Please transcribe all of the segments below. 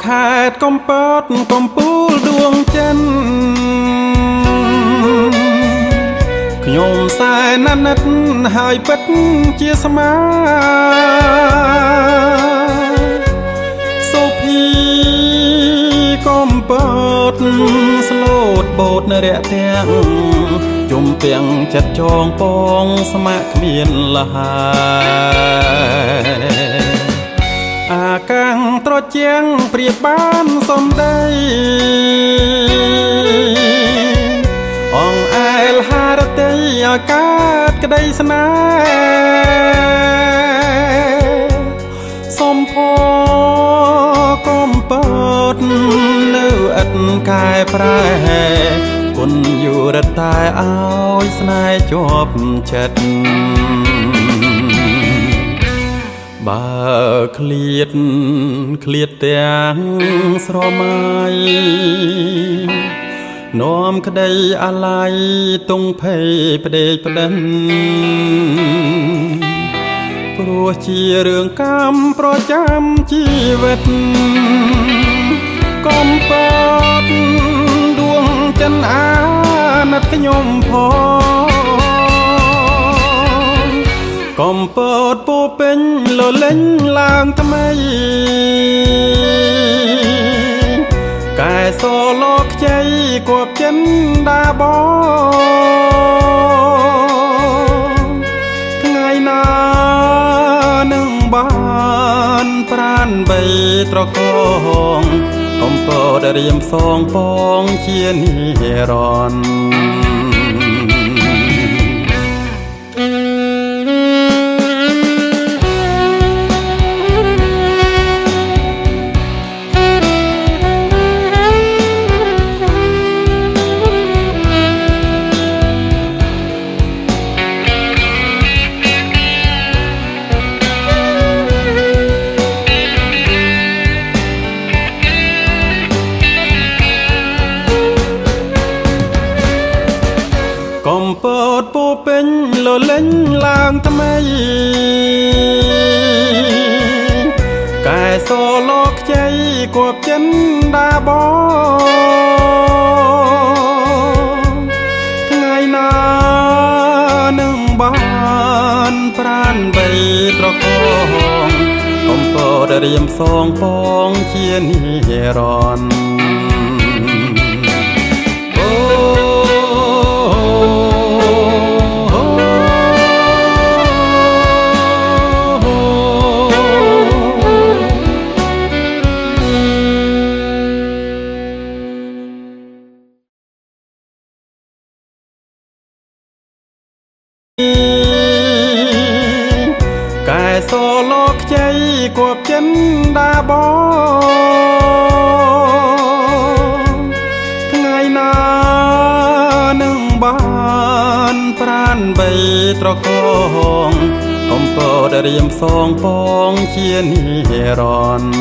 ខេត្តកំពតកំពូលដួងចិនខ្ញុំសែនណានិតហើយពិតជាស្មាសុភីកំពតស្លូតបូតនរៈទាំងជុំទាំងចិត្តចងពងស្មាក់គ្មានលហើយអាកាំងត្រជាងព្រៀបបានសំដីអងអែលហារតីអាកាតក្តីស្នេហ៍សំផកំពតនៅឥតកែប្រែគុណយុរតែឲ្យស្នេហ៍ជាប់ចិត្តបើឃ្លាតទាំងស្រមៃនាំក្តីអាល័យទងភ័យផ្ដេកផ្ដិនព្រោះជារឿងកម្មប្រចាំជីវិតកំពតដួងចិនអាណិតខ្ញុំផងកំពតពោពេញលលេញឡើងថ្មីកែសលោកខ្ចីគប់ចិនដាបងថ្ងៃណានឹងបានប្រានបីត្រកងកំពតរៀមសងពងជានិរន្តរ៍កំពតពោពេញលលេញឡើងថ្មីកែសលោកខ្ចីគប់ចិនដាបងថ្ងៃណានឹងបានប្រានបីត្រកងកំពតរៀមសងពងជានិរន្តរ៍កែសលោកខ្ចីគប់ចិនដាបងថ្ងៃណានឹងបានប្រានបីត្រកងកំពតរៀមសងពងជានិរន្តរ៍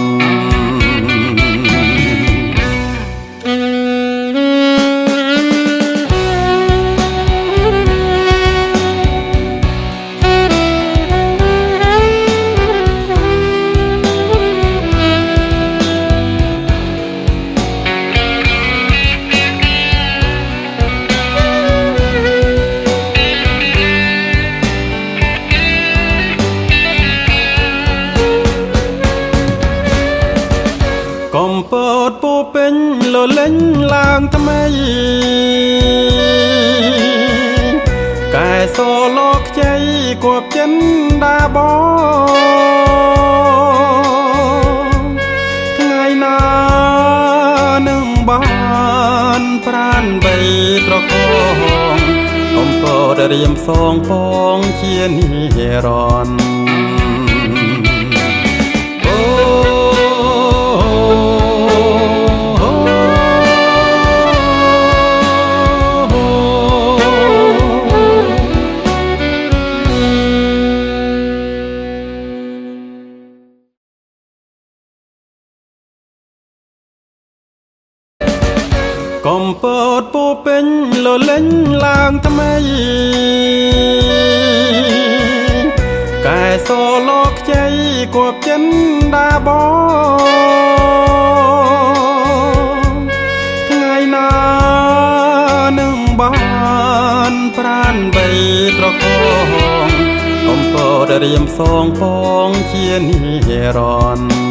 កំពតពោពេញលលេញឡើងថ្មីកែសលោកខ្ចីគប់ចិនដាបងថ្ងៃណានឹងបានប្រានបីត្រកងកំពតរៀមសងពងជានិរន្តរ៍ កំពតពោពេញលលេងឡើងថ្មីកែសលោកខ្ចីគួបចិនដាបងថ្ងៃណានឹងបានប្រានបីត្រកងកំពតរៀមសងពងជានិរន្តរ៍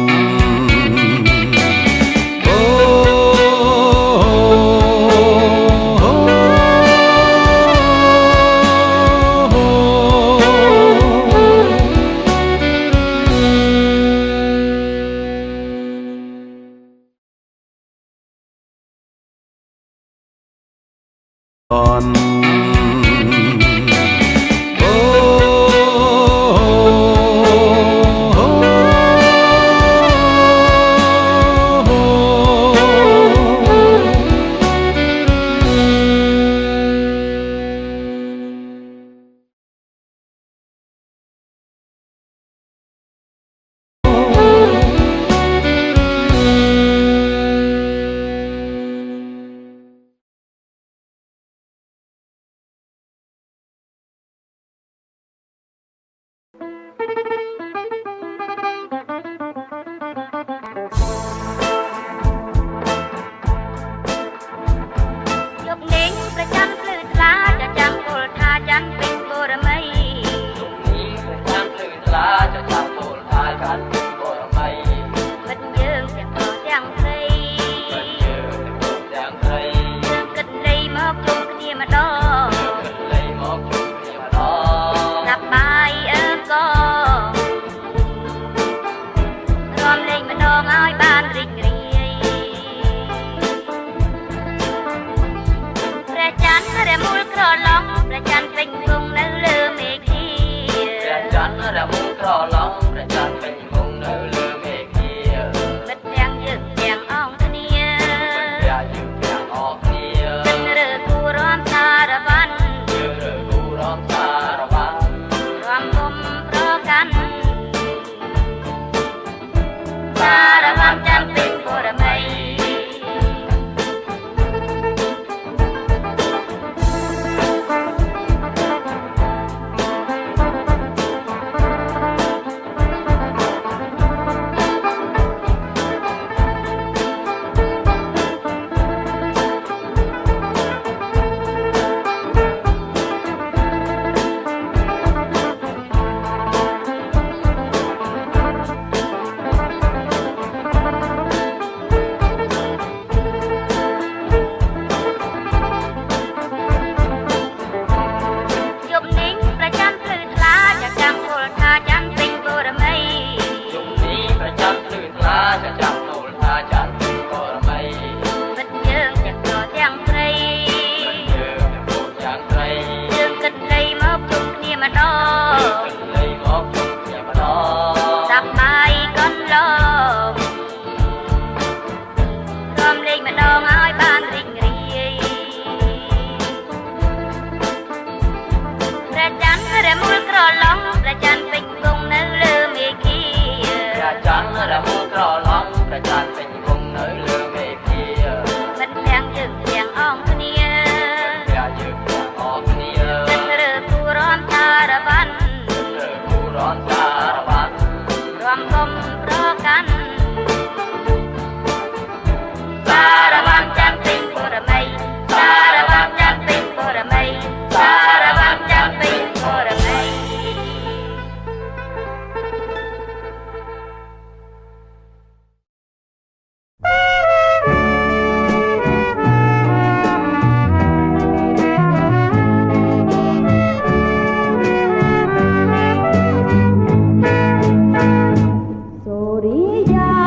Sorry,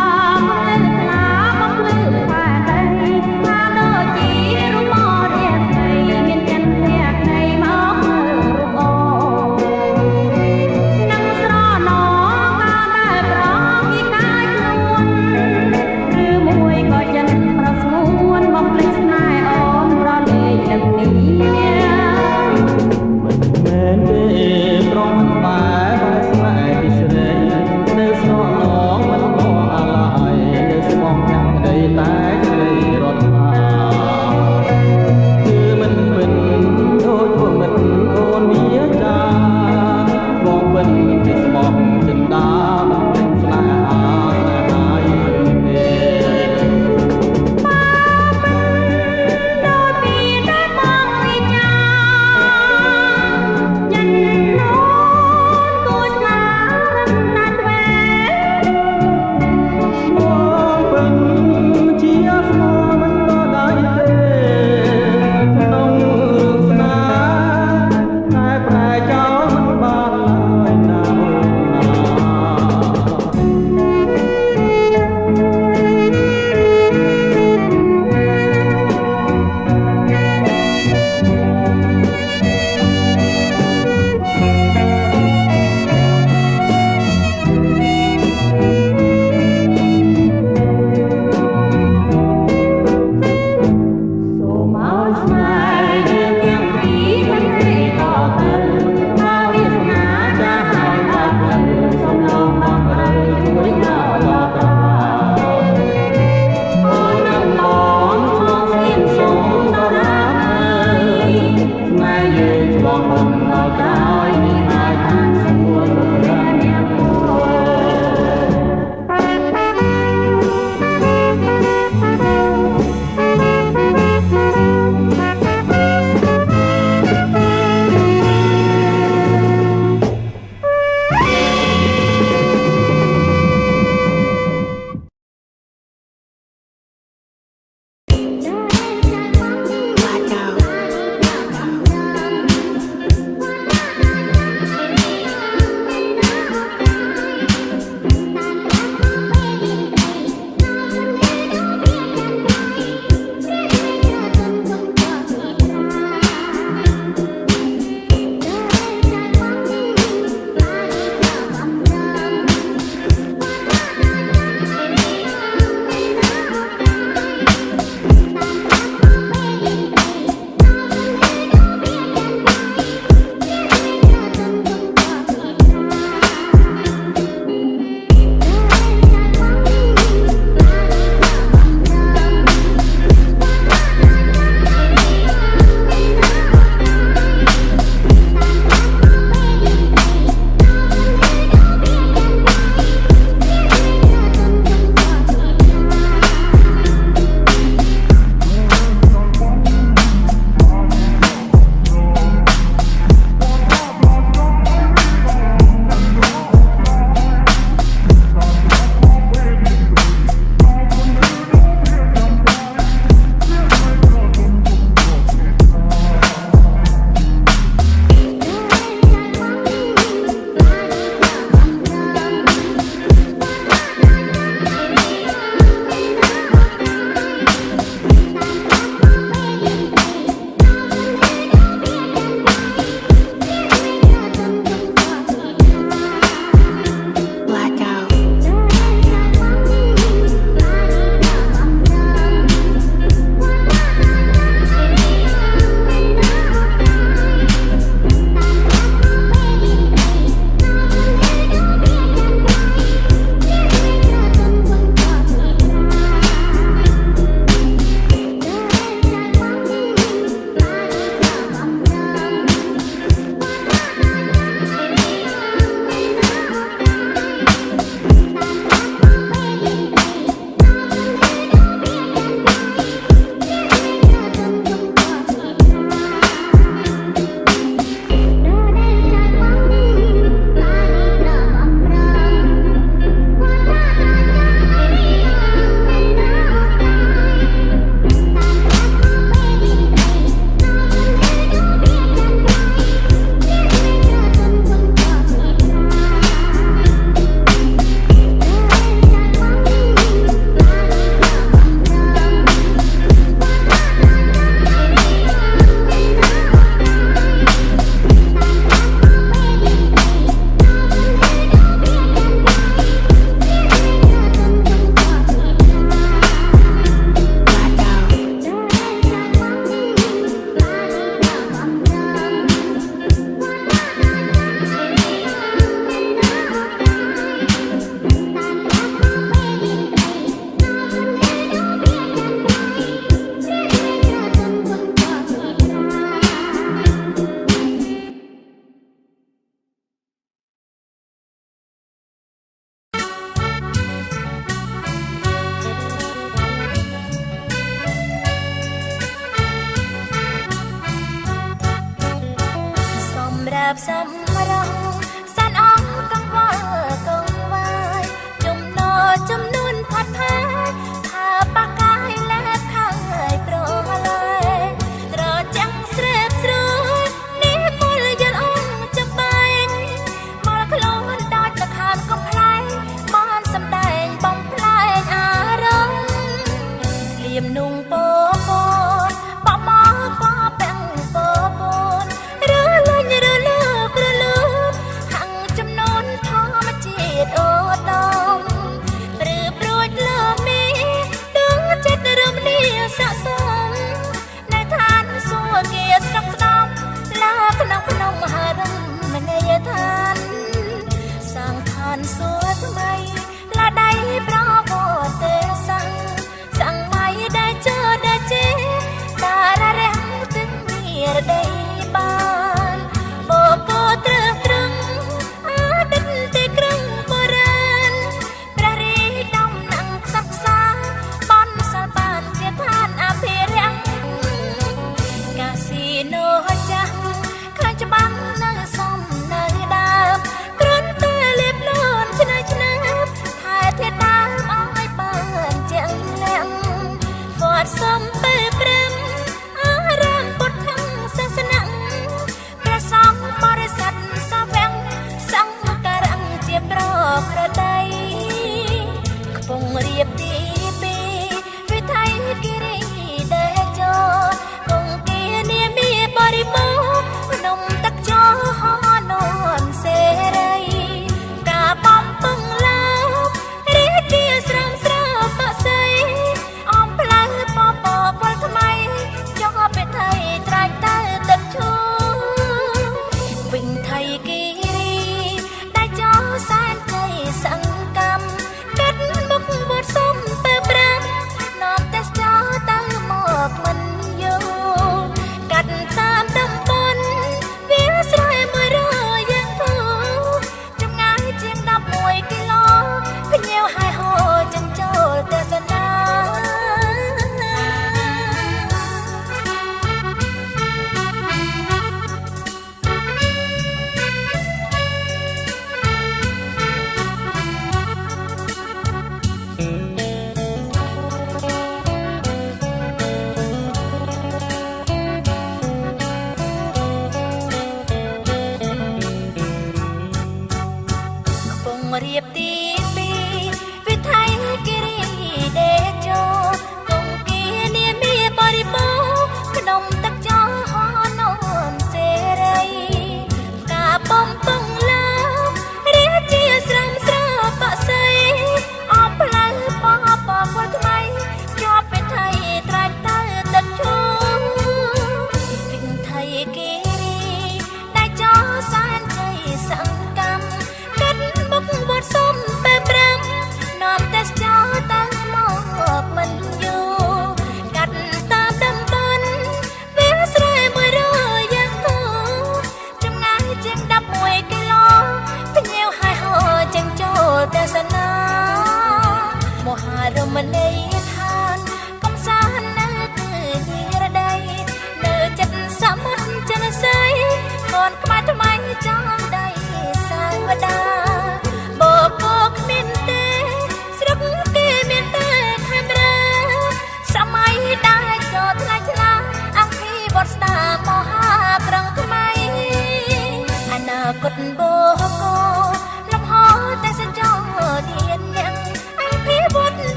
បសម្រងសានអងកង្វល់កង្វាយចំនួនផាត់ផាយថាបាកាយលែបខាងហើយប្រឡាយត្រចាំងស្រែបស្រួយនេះពលយល់អងចំបែងមកខ្លួនដាច់ទៅខាងកំប្លែងបានសម្ដែងបំផ្លែងអារម្មណ៍លៀមនុងពពនបមកបបាំងពពនឬលញឬលើកឬ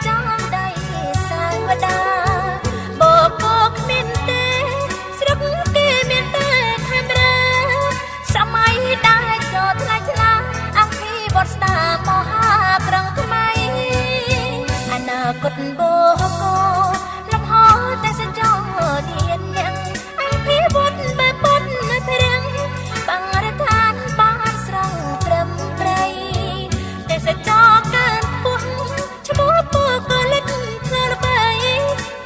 ចងដៃសាវតាបោកគោគ្មានទេស្រុកគេមានតែខាងរើសម័យដែលចូលថ្លៃថ្លាអង្គពីវត្តស្ដាមហាប្រឹងថ្មីអនាគតបោកគោលំហតែសចងធានយ៉ាងអង្គពីវត្តបែបពុតនៅព្រៀងបង្រដ្ឋានបានស្រង់ត្រឹមប្រៃទេសចរកើនពុះឈ្មោះពូក៏លិចធ្វើល្បី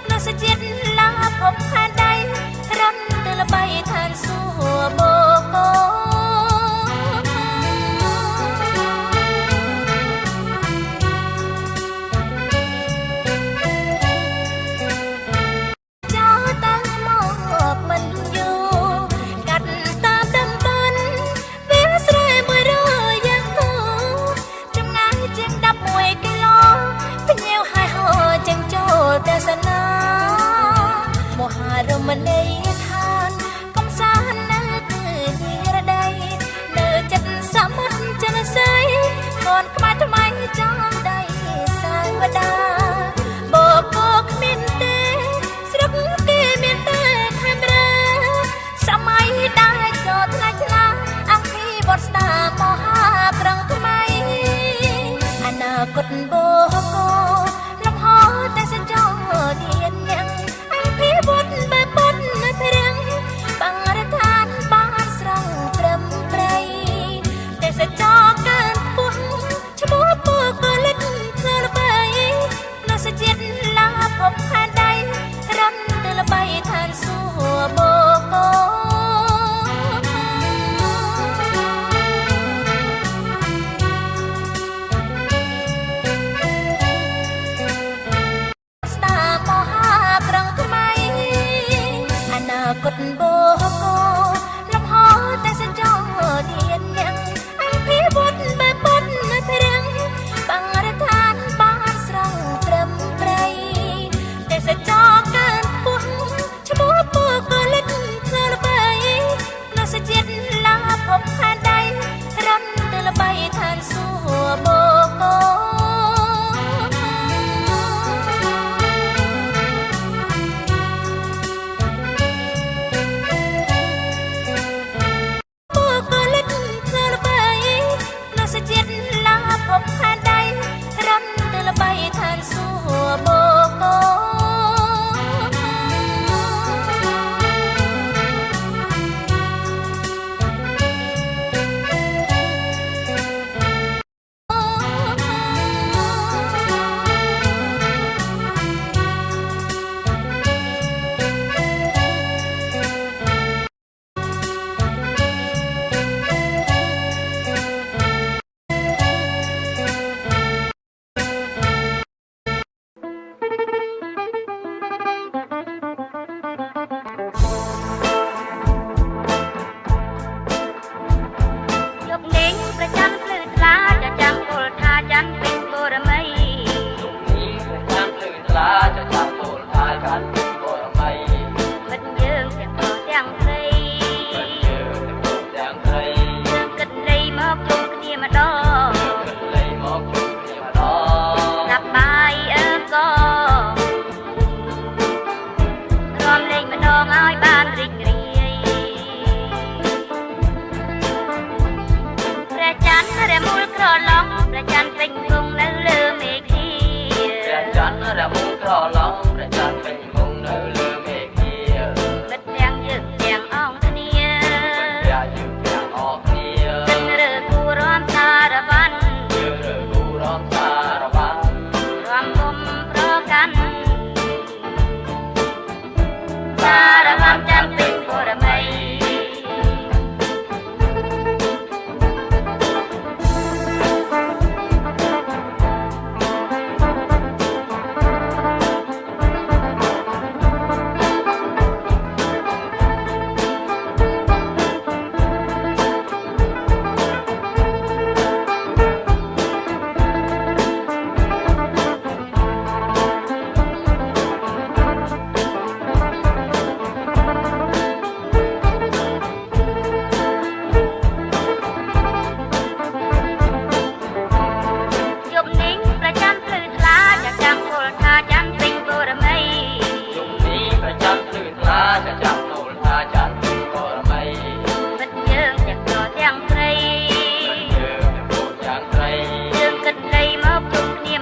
នៅសជាតិឡាភពផែនដីរំទៅល្បីឋានសួគ៌បូកូរមណីយដ្ឋានកំសាន្តនៅគឺនិរដីនៅចិត្តសមុទ្រចិនស័យកូនខ្មែរថ្មីចងដៃសាវតាបោកគោគ្មានទេស្រុកគេមានតែខាងរើសម័យដែលចូលថ្លៃថ្លាអង្គពីវត្តស្ដាមហាប្រឹងថ្មីអនាគតបោកគោលំហតែសចងធានយ៉ាងពីវត្តបែបពុតនៅព្រៀងបង្រដ្ឋានបានស្រង់ត្រឹមប្រៃទេសចរកើនពុះឈ្មោះពូក៏លិចធ្វើល្បីនៅសជាតិឡាភពផែនដីរំទៅល្បីឋានសួគ៌បូកូគតបោកគោលំហតែសចងធានយ៉ាងអង្គពីវត្តបែបពុតនៅព្រៀងបង្រដ្ឋានបានស្រង់ត្រឹមប្រៃទេសចរកើនពុះឈ្មោះពូក៏លិចធ្វើល្បីនៅសជាតិឡាភពផែនដីរំទៅល្បីឋានសួគ៌បូកូជាតិឡាភពផែនដីរំទៅល្បីឋានសួគ៌បូកូ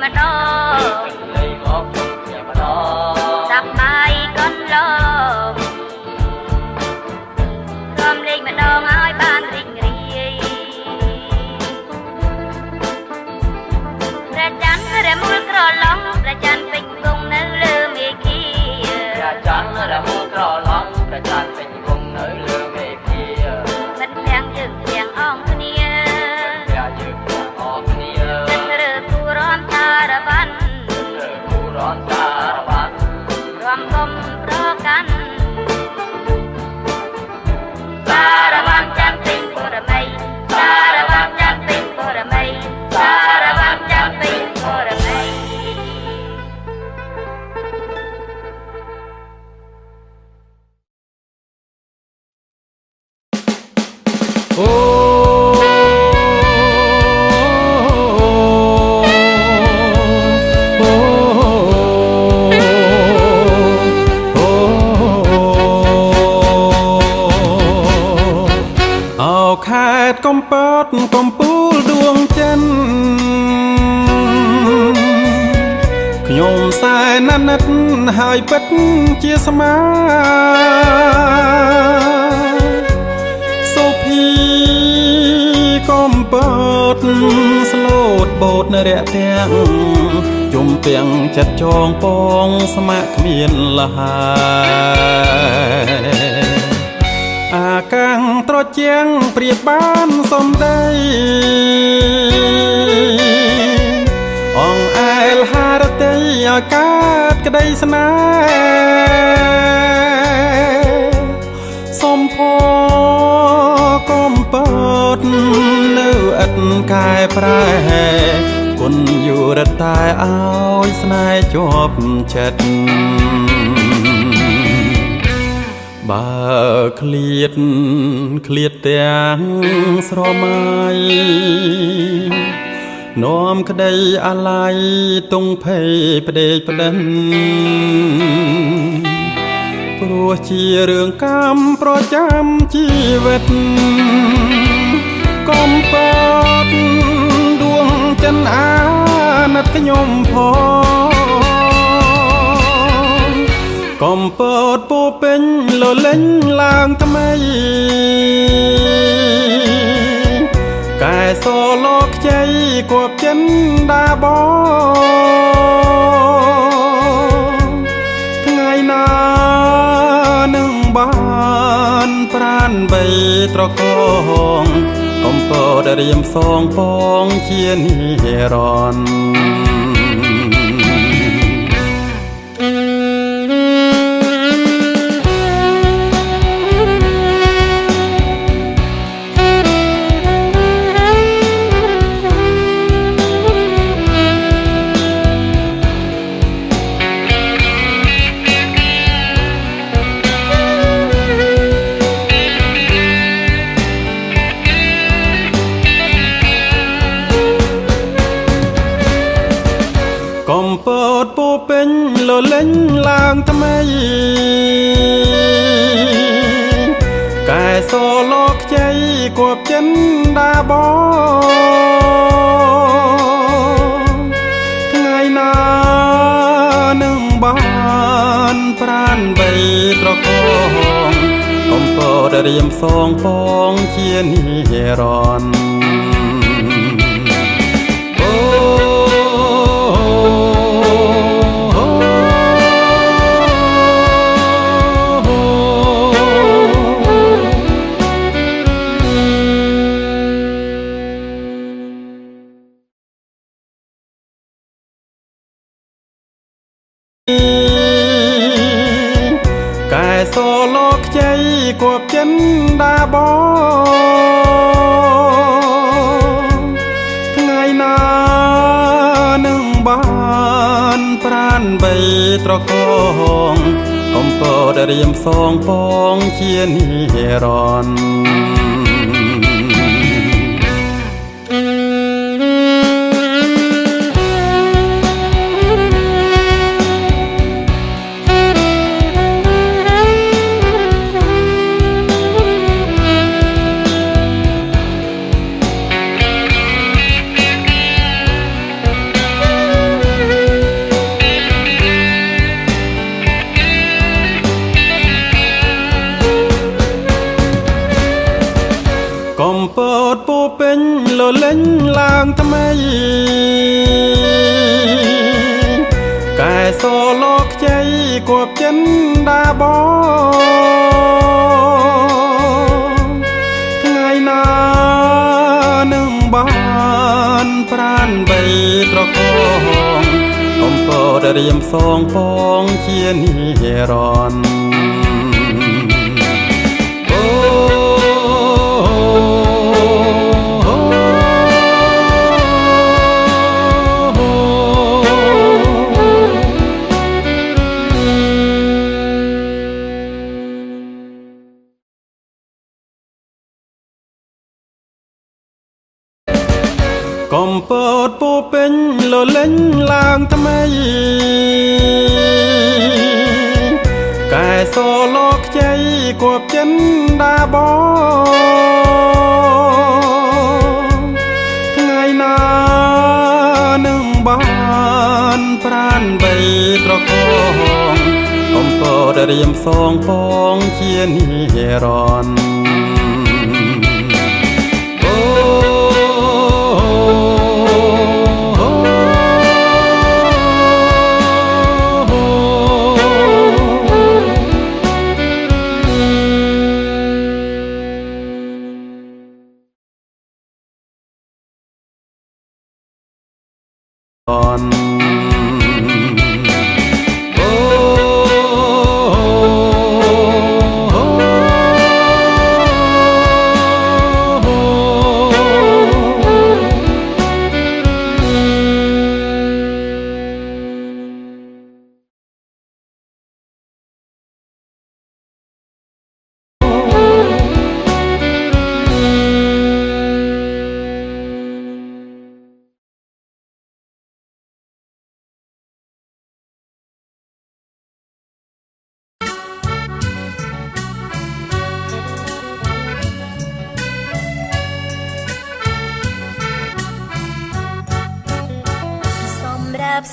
mà đo đập bài con lo gom lên mà đo ai ban rình rì ra chắn ra mũi cỏ lóng ra chắn bình cùng nơi lơ mê kia ra chắn ra mũi cỏ lóng ra chắn bình cùng nơi lơ mê kia mình đang dừng tiếng ong nia ra dừng tiếng ong nia rơ tu ron ta ra ban tu ron ta ra ban rom gom pro kan ta ra ban chăn tình của ra mây ta ra ban chăn tình của ra mây ta ra ban chăn tình của ra mâyខេត្តកំពតកំពូលដួងចិនខ្ញុំសែនណានិតហើយពិតជាស្មាសុភីកំពតស្លូតបូតនរៈទាំងជុំទាំងចិត្តចងពងស្ម័គ្រគ្មានលហើយអាកាំងត្រជាងព្រៀបបានសំដីអងអែលហារតីឲ្យកើតក្តីស្នេហ៍សំផកំពតនៅឥតកែប្រែគុណយូរតែឲ្យស្នេហ៍ជាប់ចិត្តបើឃ្លាតទាំងស្រមៃនាំក្តីអាល័យទងភ័យផ្ដេកផ្ដិនព្រោះជារឿងកម្មប្រចាំជីវិតកំពតដួងចិនអាណិតខ្ញុំផងកំពតពោពេញលលេងឡើងថ្មីកែសលោកខ្ចីគប់ចិនដាបងថ្ងៃណានឹងបានប្រានបីត្រកងកំពតរៀមសងពងជានិរន្តរ៍កំពតពោពេញលលេងឡើងថ្មីកែសលោកខ្ចីគប់ចិនដាបងថ្ងៃណានឹងបានប្រានបីត្រកងកំពតរៀមសងពងជានិរន្តរ៍កែសលោកខ្ចីគប់ចិនដាបងថ្ងៃណានឹងបានប្រានបីត្រកងកំពតរៀមសងពងជានិរន្តរ៍ ក บចិនដាបងថ្ងៃណានឹងបានប្រានបីត្រកងកំពតរៀមសងពងជានិរន្តរ៍កំពតពោពេញលលេញឡើងថ្មីកែសលោកខ្ចីគួបចិនដាបងថ្ងៃណានឹងបានប្រានបីត្រកងកំពតរៀមសងពងជានិរន្តរ៍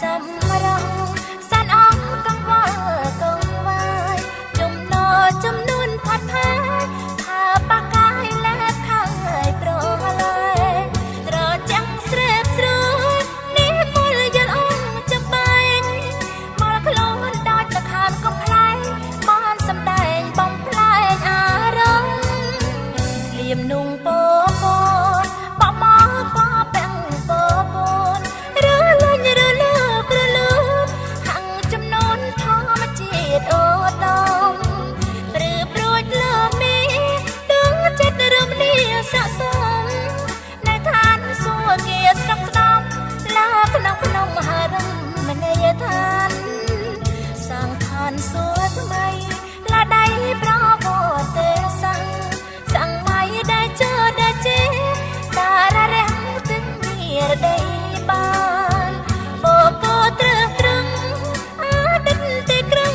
សំរងសានអងកង្វល់កង្វាយចំណោចំនួនផាត់ផាថាបកាយលែខាងហើយប្រឡាយត្រចាំងស្រែបស្រួយនេះពលយល់អងចំបែងមកខ្លួនដល់ទៅខានកំផ្លែងបានសំដែងបំផ្លែងអារម្មណ៍លៀមនុងពោពោបបបបាំងពោពោអូតំព្រឺព្រួចលើមីដឹងចិត្តរំលាស័កសមនៅឋានសួគ៌ស្រុកស្ដំឡាក្នុងភ្នំហរំមនីយដ្ឋានសង្ខានសួរថ្មីឡាដៃប្រវត្តិសាស្ត្រសង្ម័យដែលជើដែលជេតាររះទឹកមានរដីបានបបោត្រឹងត្រឹងអតីតទីក្រុង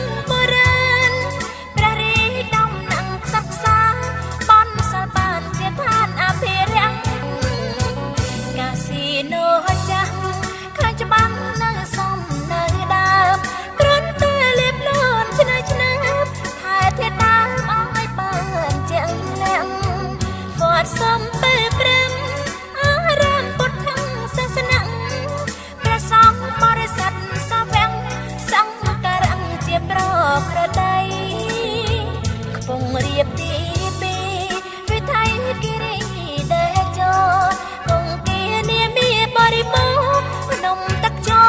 សំពេលព្រឹងអារាមពុទ្ធំសាសនាព្រះសង្ឃបរិស័ទសាវងសង្ឃការំជាប្រក្រដីខ្ពង់រៀបទីពីវិថីគិរីដែលចោគង្គគានាមីបរិបូរភ្នំទឹកចោ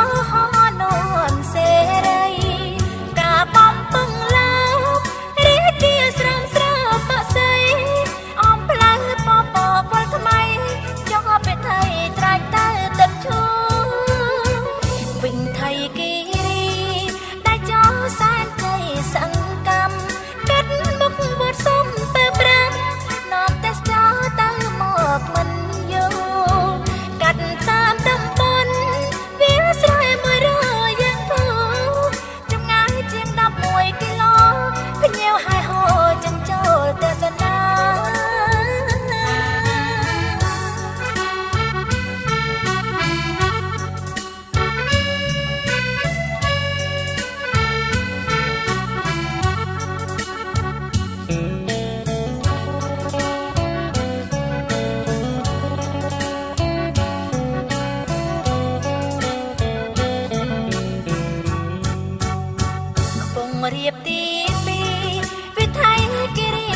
រៀបទីពីរវិថីគិរី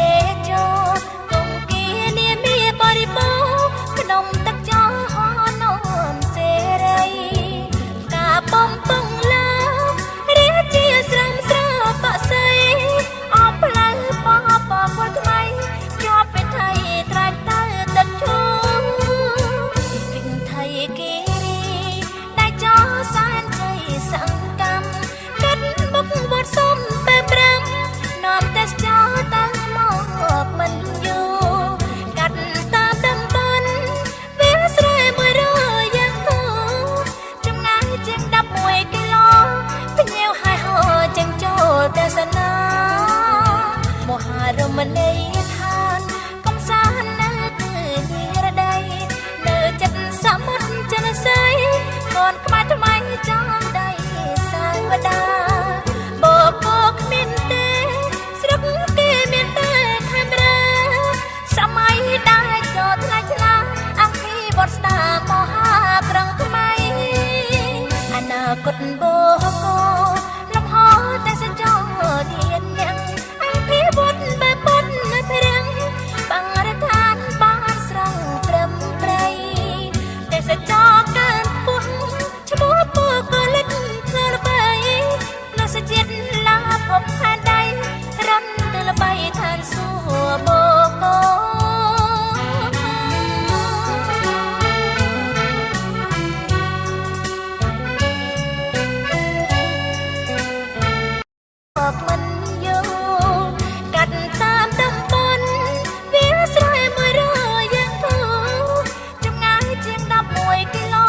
ដេជោគង្គានាមាបរិបូរក្នុងទឹកចោហនំសេរីការបំពឹងលើរាជាស្រំស្របស័យអបផ្លូវបបពលថ្មីជាប់វិថីត្រាច់ទៅទឹកឈូវិថីគិរីដេជោសានជ័យសង្កម្មកាត់បុកវត្តសុំបែបប្រាំនាំតែចោតាំងមកមិនយូរកាត់តាមតំបន់វាស្រែ100យ៉ាងគូចម្ងាយជាង11គីឡូភ្ញៀវហើយហោចឹងចូលទស្សនាមហារមណីយដ្ឋានកំសាន្តនៅគឺនិរដីនៅចិត្តសមុទ្រចិនស័យកូនខ្មែរថ្មីចំដៃសាវតាបកគ្មានទេស្រុកគេមានតែខាងរាសម័យដែលចូលថ្លៃថ្លាអភិវឌ្ឍស្ដារមហាប្រឹងថ្មីអនាគតបកលំហតែសចងធានយ៉ាងអភិវឌ្ឍបែបពុតនៅព្រាំងបង្រដ្ឋានបានស្រង់ត្រឹមត្រីតែសចងកើនពោះឈ្មោះពូកលិតធ្វើល្បីនៅសជាតិឡាភពផែនដីរំទៅល្បីឋានសួគ៌បកមិនយូរកាត់តាមតំបន់វាស្រែ100យ៉ាងគូចម្ងាយជាង11គីឡូ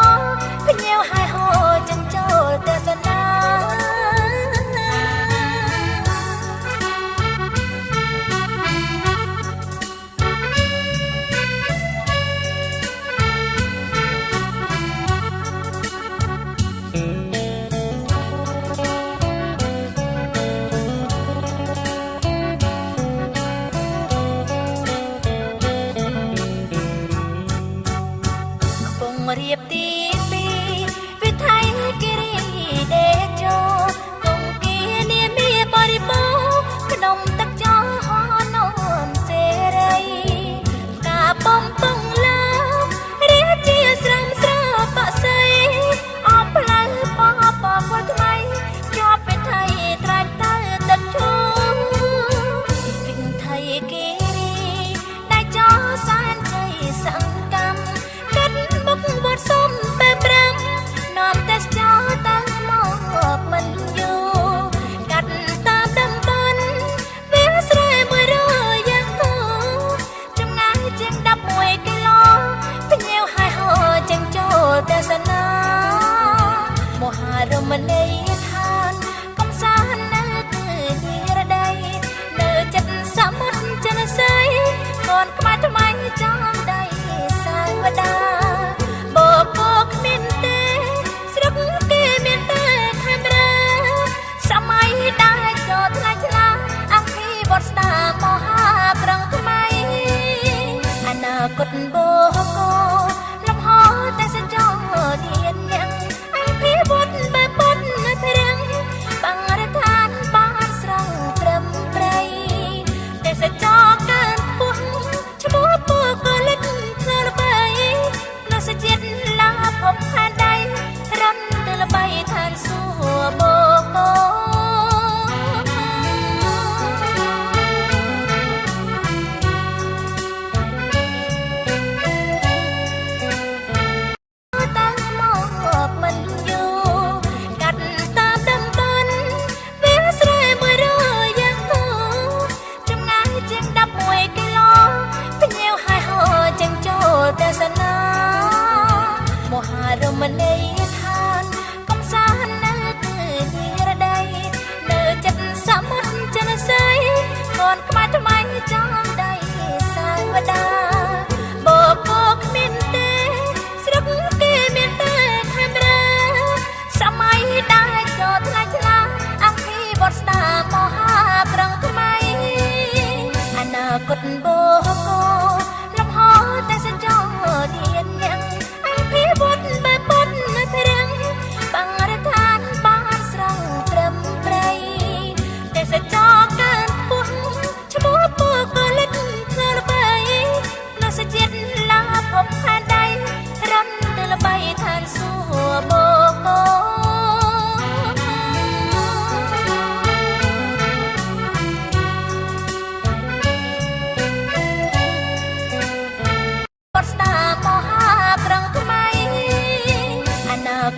ភ្ញៀវហើយហោចិនចូលទស្សនាកំពុងរៀបទីពីរវិថីគិរីដេជោគង្គានាមាបរិបូរក្នុងទឹកចោហនំសេរីការបំពឹងលើរាជាស្រំស្របស័យអបផ្លូវបបពលថ្មីជាប់វិថីត្រាច់ទៅទឹកឈូវិថីគិរីដេជោសានជ័យសង្កម្មកាត់បុកវត្តសុំបែបប្រាំនាំតែចោតាំងមកមិនយូរកាត់តាមតំបន់វាស្រែ100យ៉ាងគូចម្ងាយជាង11គីឡូភ្ញៀវហើយហោចឹងចូលទស្សនាមហារមណីយដ្ឋានកំសាន្តនៅគឺនិរដីនៅចិត្តសមុទ្រចិនស័យកូនខ្មែរថ្មីចំដៃសាវតាបកគ្មានទេស្រុកគេមានតែខាងរាសម័យដែលចូលថ្លៃថ្លាអភិវឌ្ឍស្ដារមហាប្រឹងថ្មីអនាគតបកលំហតែសចង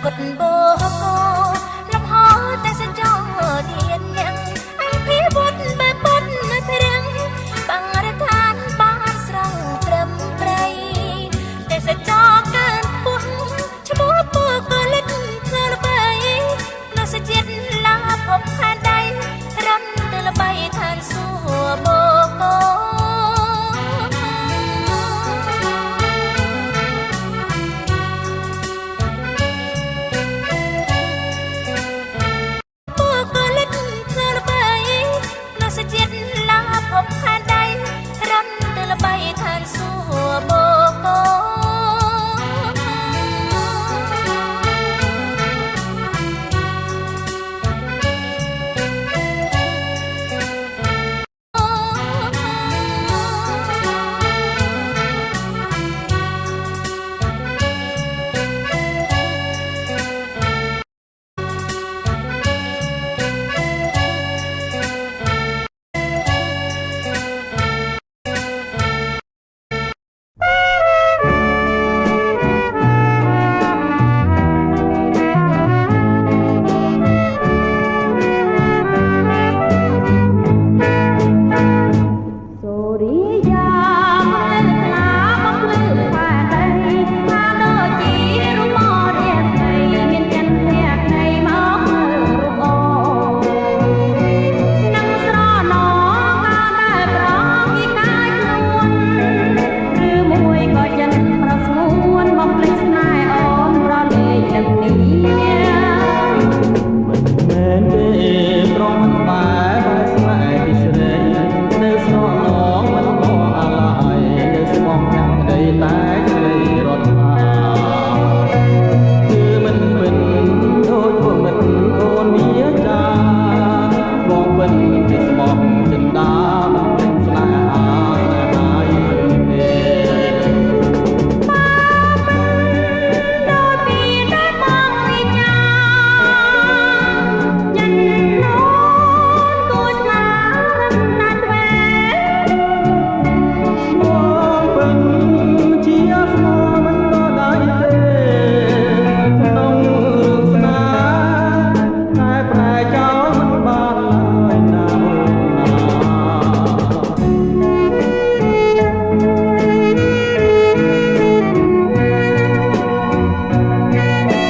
กด